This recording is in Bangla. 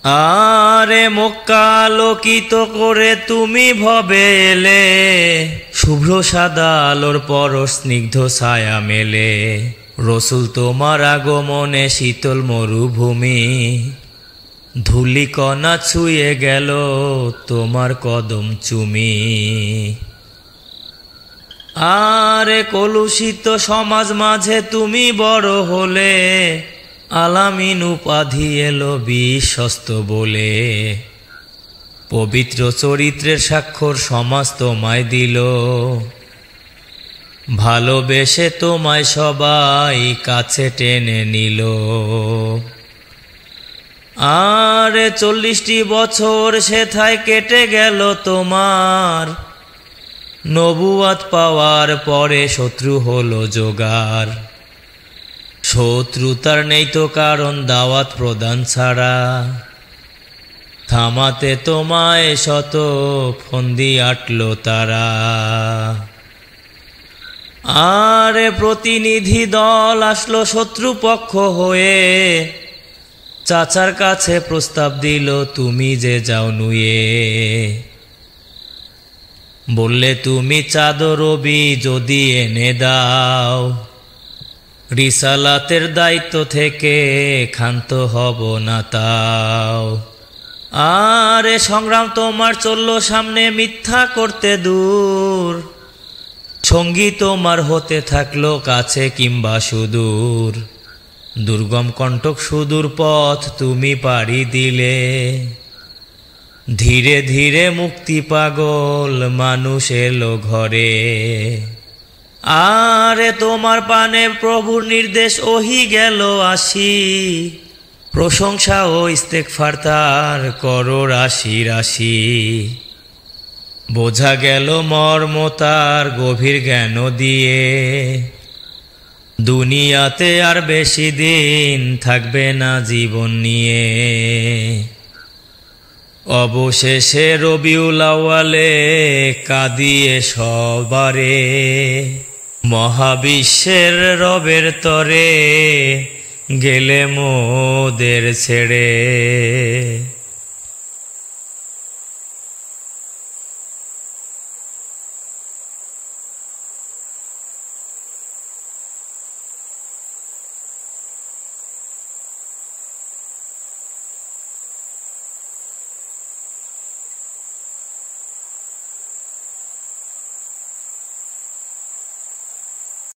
আরে মক্কা আলোকিত করে তুমি ভবে এলে, শুভ্র সাদা আলোর পরশ স্নিগ্ধ ছায়া মেলে। রসুল তোমার আগমনে শীতল মরুভূমি, ধূলিকণা ছুঁয়ে গেল তোমার কদম চুমি। আরে কলুষিত সমাজ মাঝে তুমি বড় হলে, আলামিন উপাধি এলো বিশ্বস্ত বলে। পবিত্র চরিত্রের স্বাক্ষর সমাজ তোমায় দিল, ভালোবেসে তোমায় সবাই কাছে টেনে নিল। আরে 40টি বছর সেথায় কেটে গেল তোমার, নবুয়াত পাওয়ার পরে শত্রু হলো জোগাড়। শত্রুতার নেই তো কারণ দাওয়াত প্রদান ছাড়া, থামাতে তোমায় শত ফন্দি আটলো তারা। আরে প্রতিনিধি দল আসলো শত্রুপক্ষ হয়ে, চাচার কাছে প্রস্তাব দিল তুমি যে যাও নুয়ে। বললে তুমি চাদর রবি যদি এনে দাও, রিসালাতের দায়িত্ব থেকে ক্ষান্ত হব না তাও। আরে সংগ্রাম তোমার চলল সামনে মিথ্যা করতে দূর, সঙ্গী তোমার হতে থাকলো কাছে কিংবা সুদূর। দুর্গম কণ্টক সুদূর পথ তুমি পাড়ি দিলে, ধীরে ধীরে মুক্তি পাগল মানুষ এলো ঘরে। আরে তোমার পানে প্রভুর নির্দেশ ওহি গেল আসি, প্রশংসা ও ইস্তেগফার তার করো রাশি রাশি। বোঝা গেল মর্ম তার গভীর জ্ঞান দিয়ে, দুনিয়াতে আর বেশি দিন থাকবে না জীবন নিয়ে। অবশেষে রবিউল আউয়ালে কাঁদিয়ে সবারে, মহাবিশ্বের রবের তরে গেলে মোদের ছেড়ে।